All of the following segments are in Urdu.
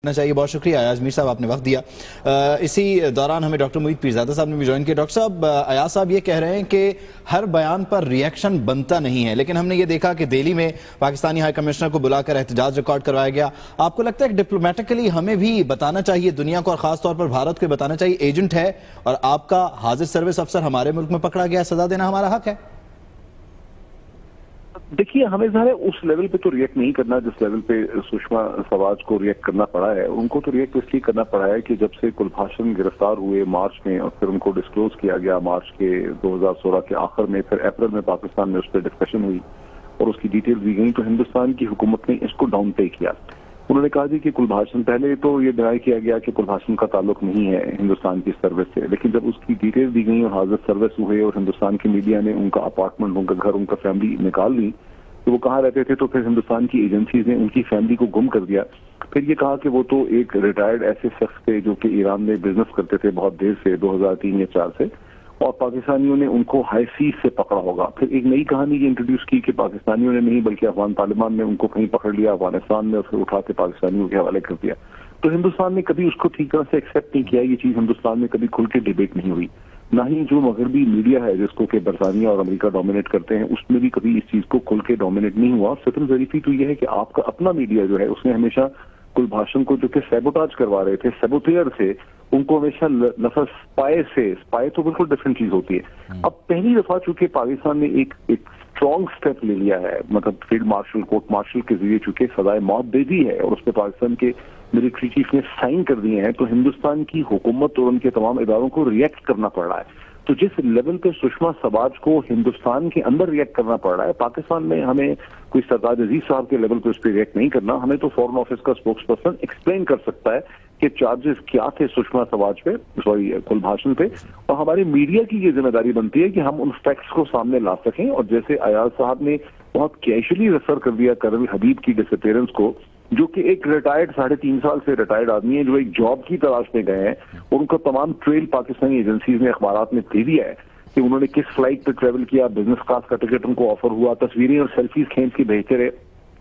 چاہیے. بہت شکریہ ایاز میر صاحب، آپ نے وقت دیا. اسی دوران ہمیں ڈاکٹر موید پیرزادہ صاحب نے بھی جوائن کیا. ڈاکٹر صاحب، ایاز صاحب یہ کہہ رہے ہیں کہ ہر بیان پر ریئیکشن بنتا نہیں ہے، لیکن ہم نے یہ دیکھا کہ دہلی میں پاکستانی ہائی کمشنر کو بلا کر احتجاج ریکارڈ کروایا گیا. آپ کو لگتا ہے کہ ڈپلومیٹکلی ہمیں بھی بتانا چاہیے دنیا کو، اور خاص طور پر بھارت کو بتانا چاہیے ایجنٹ ہے اور آپ کا حاضر سروس افسر ہمارے ملک میں پکڑا گیا، سزا دینا ہمارا حق ہے؟ دیکھیے، ہمیں ظاہر اس لیول پہ تو ریئیکٹ نہیں کرنا جس لیول پہ سشما سوراج کو ریئیکٹ کرنا پڑا ہے. ان کو تو ریئیکٹ اس لیے کرنا پڑا ہے کہ جب سے کلبھاشن گرفتار ہوئے مارچ میں، اور پھر ان کو ڈسکلوز کیا گیا مارچ کے 2016 کے آخر میں، پھر اپریل میں پاکستان میں اس پہ ڈسکشن ہوئی اور اس کی ڈیٹیل دی گئی، تو ہندوستان کی حکومت نے اس کو ڈاؤن پلے کیا. انہوں نے کہا جی کہ کلبھاشن، پہلے تو یہ ڈرائی کیا گیا کہ کلبھاشن کا تعلق نہیں ہے ہندوستان کی سروس سے، لیکن جب اس کی ڈیٹیل دی گئی اور حاضر سروس ہوئے اور ہندوستان کی میڈیا نے ان کا اپارٹمنٹ، ان کا گھر، ان کا فیملی نکال لی کہ وہ کہاں رہتے تھے، تو پھر ہندوستان کی ایجنسیز نے ان کی فیملی کو گم کر دیا. پھر یہ کہا کہ وہ تو ایک ریٹائرڈ ایسے شخص تھے جو کہ ایران میں بزنس کرتے تھے بہت دیر سے، 2003 یا 2004 سے، اور پاکستانیوں نے ان کو ہائی سیز سے پکڑا ہوگا. پھر ایک نئی کہانی یہ انٹروڈیوس کی کہ پاکستانیوں نے نہیں بلکہ افغان طالبان نے ان کو کہیں پکڑ لیا افغانستان میں، اور پھر اٹھا کے پاکستانیوں کے حوالے کر دیا. تو ہندوستان نے کبھی اس کو ٹھیک طرح سے ایکسیپٹ نہیں کیا. یہ چیز ہندوستان میں کبھی کھل کے ڈیبیٹ نہیں ہوئی، نہ ہی جو مغربی میڈیا ہے جس کو کہ برطانیہ اور امریکہ ڈومینیٹ کرتے ہیں اس میں بھی کبھی اس چیز کو کھل کے ڈومینیٹ نہیں ہوا. ستم ظریفی تو یہ ہے کہ آپ کا اپنا میڈیا جو ہے اس نے ہمیشہ کلبھاشن کو جو کہ سیبوٹاج کروا رہے تھے، سیبوٹیئر سے، ان کو ہمیشہ لفظ اسپائے تو بالکل ڈفرینٹ چیز ہوتی ہے. اب پہلی دفعہ چونکہ پاکستان نے ایک اسٹرانگ سٹیپ لے لیا ہے، مطلب field marshal, court marshal K ذریعے چونکہ سزائے موت دے دی ہے اور اس پہ پاکستان کے ملٹری چیف نے سائن کر دیے ہیں، تو ہندوستان کی حکومت اور ان کے تمام اداروں کو ریئیکٹ کرنا پڑ رہا ہے. تو جس لیول پہ سشما سوراج کو ہندوستان کے اندر ریئیکٹ کرنا پڑ رہا ہے، پاکستان میں ہمیں کوئی سردار عزیز صاحب کے لیول پہ اس پہ ریئیکٹ نہیں کرنا. ہمیں تو فورن آفس کا اسپوکس پرسن ایکسپلین کر سکتا ہے کہ چارجز کیا تھے سشما سوراج پہ، کلبھاشن پہ، اور ہماری میڈیا کی یہ ذمہ داری بنتی ہے کہ ہم ان فیکٹس کو سامنے لا سکیں. اور جیسے ایاز صاحب نے بہت کیشولی ریفر کر دیا کرنل حبیب کی ڈس اپیئرنس کو، جو کہ ایک ریٹائرڈ 3.5 سال سے ریٹائرڈ آدمی ہے جو ایک جاب کی تلاش میں گئے ہیں، اور ان کا تمام ٹریل پاکستانی ایجنسیز نے اخبارات میں دے دیا ہے کہ انہوں نے کس فلائٹ پہ ٹریول کیا، بزنس کلاس کا ٹکٹ ان کو آفر ہوا، تصویریں اور سیلفیز کھینچ کے بھیجتے رہے.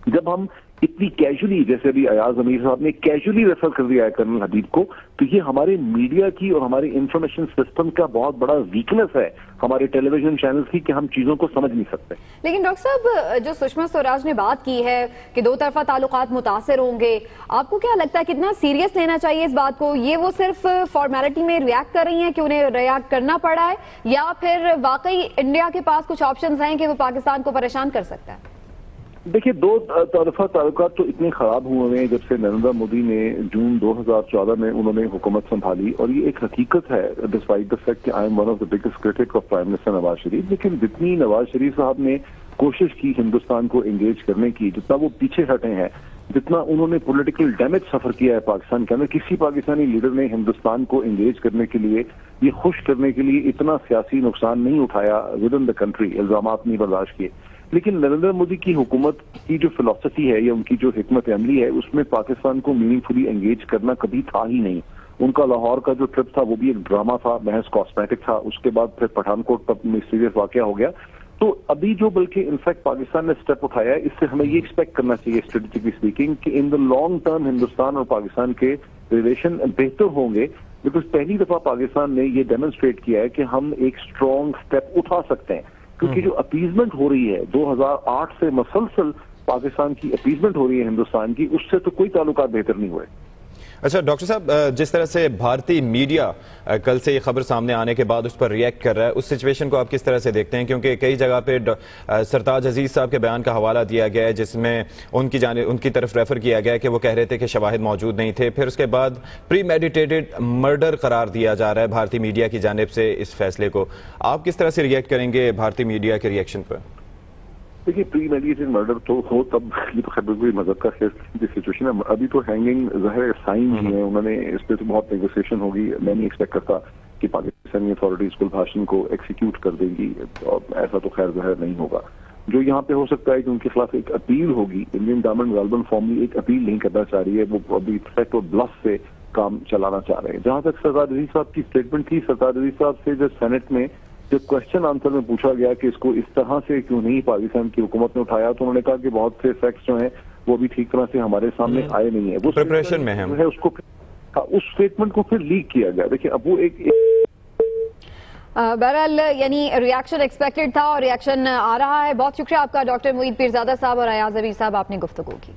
جب ہم اتنی کیجولی، جیسے ابھی ایاز امیر صاحب نے کیجولی ریفر کر دیا ہے کرنل حبیب کو، تو یہ ہمارے میڈیا کی اور ہمارے انفارمیشن سسٹم کا بہت بڑا ویکنس ہے ہمارے ٹیلی ویژن چینلز کی، کہ ہم چیزوں کو سمجھ نہیں سکتے. لیکن ڈاکٹر صاحب، جو سشما سوراج نے بات کی ہے کہ دو طرفہ تعلقات متاثر ہوں گے، آپ کو کیا لگتا ہے کتنا سیریس لینا چاہیے اس بات کو؟ یہ وہ صرف فارمیلٹی میں ریئیکٹ کر رہی ہیں کہ انہیں ریئیکٹ کرنا پڑا ہے، یا پھر واقعی انڈیا کے پاس کچھ آپشنز ہیں کہ وہ پاکستان کو پریشان کر سکتا ہے؟ دیکھیے، دو طرفہ تعلقات تو اتنے خراب ہوئے ہیں جب سے نریندر مودی نے جون 2014 میں انہوں نے حکومت سنبھالی، اور یہ ایک حقیقت ہے ڈسپائٹ دا فیکٹ کہ I am one of the biggest critic of prime minister Nawaz Sharif. لیکن جتنی نواز شریف صاحب نے کوشش کی ہندوستان کو انگیج کرنے کی، جتنا وہ پیچھے ہٹے ہیں، جتنا انہوں نے پولیٹیکل ڈیمیج سفر کیا ہے پاکستان کے اندر، کسی پاکستانی لیڈر نے ہندوستان کو انگیج کرنے کے لیے، یہ خوش کرنے کے لیے اتنا سیاسی نقصان نہیں اٹھایا ود ان دا کنٹری، الزامات نہیں برداشت کیے. لیکن نریندر مودی کی حکومت کی جو فلسفی ہے یا ان کی جو حکمت عملی ہے، اس میں پاکستان کو میننگ فلی انگیج کرنا کبھی تھا ہی نہیں. ان کا لاہور کا جو ٹرپ تھا وہ بھی ایک ڈرامہ تھا، محض کاسمیٹک تھا. اس کے بعد پھر پٹھان کوٹ پر مسٹیریس واقعہ ہو گیا. تو ابھی جو بلکہ انفیکٹ پاکستان نے اسٹیپ اٹھایا ہے، اس سے ہمیں یہ ایکسپیکٹ کرنا چاہیے اسٹریٹجکلی اسپیکنگ کہ ان دا لانگ ٹرم ہندوستان اور پاکستان کے ریلیشن بہتر ہوں گے، بیکاز پہلی دفعہ پاکستان نے یہ ڈیمونسٹریٹ کیا ہے کہ ہم ایک اسٹرانگ اسٹیپ اٹھا سکتے ہیں. کیونکہ جو اپیزمنٹ ہو رہی ہے 2008 سے مسلسل پاکستان کی اپیزمنٹ ہو رہی ہے ہندوستان کی، اس سے تو کوئی تعلقات بہتر نہیں ہوئے. اچھا ڈاکٹر صاحب، جس طرح سے بھارتی میڈیا کل سے یہ خبر سامنے آنے کے بعد اس پر ریئیکٹ کر رہا ہے، اس سچویشن کو آپ کس طرح سے دیکھتے ہیں؟ کیونکہ کئی جگہ پہ سرتاج عزیز صاحب کے بیان کا حوالہ دیا گیا ہے جس میں ان کی طرف ریفر کیا گیا ہے کہ وہ کہہ رہے تھے کہ شواہد موجود نہیں تھے. پھر اس کے بعد پری میڈیٹیٹڈ مرڈر قرار دیا جا رہا ہے بھارتی میڈیا کی جانب سے اس فیصلے کو. آپ کس طرح سے ریئیکٹ کریں گے بھارتی میڈیا کے ریئیکشن پر؟ دیکھیے، پری میڈیٹیڈ مرڈر تو ہو تب یہ تو خیر کوئی مذہب کا سچویشن ہے. ابھی تو ہینگنگ ظاہر سائن ہی ہے، انہوں نے اس پہ تو بہت نیگوسیشن ہوگی. میں نہیں ایکسپیکٹ کرتا کہ پاکستانی اتھارٹیز کلبھاشن کو ایکسیکیوٹ کر دیں گی، اور ایسا تو خیر ظاہر نہیں ہوگا. جو یہاں پہ ہو سکتا ہے کہ ان کے خلاف ایک اپیل ہوگی. انڈین گورنمنٹ غالباً فارملی ایک اپیل نہیں کرنا چاہ رہی ہے، وہ ابھی تھریٹ اور بلف سے کام چلانا چاہ رہے ہیں. جہاں تک سردار عزیز صاحب کی اسٹیٹمنٹ تھی، سردار عزیز صاحب سے جو سینٹ میں جب کوشچن آنسر میں پوچھا گیا کہ اس کو اس طرح سے کیوں نہیں پاکستان کی حکومت نے اٹھایا تو انہوں نے کہا کہ بہت سے فیکٹس جو ہیں وہ بھی ٹھیک طرح سے ہمارے سامنے آئے نہیں ہیں. وہ پریپریشن میں ہے اس کو اس اسٹیٹمنٹ کو پھر لیک کیا گیا. دیکھیں اب وہ ایک بہرحال یعنی ریاکشن ایکسپیکٹڈ تھا اور ریاکشن آ رہا ہے. بہت شکریہ آپ کا ڈاکٹر معید پیرزادہ صاحب اور ایاز عبیر صاحب, آپ نے گفتگو کی.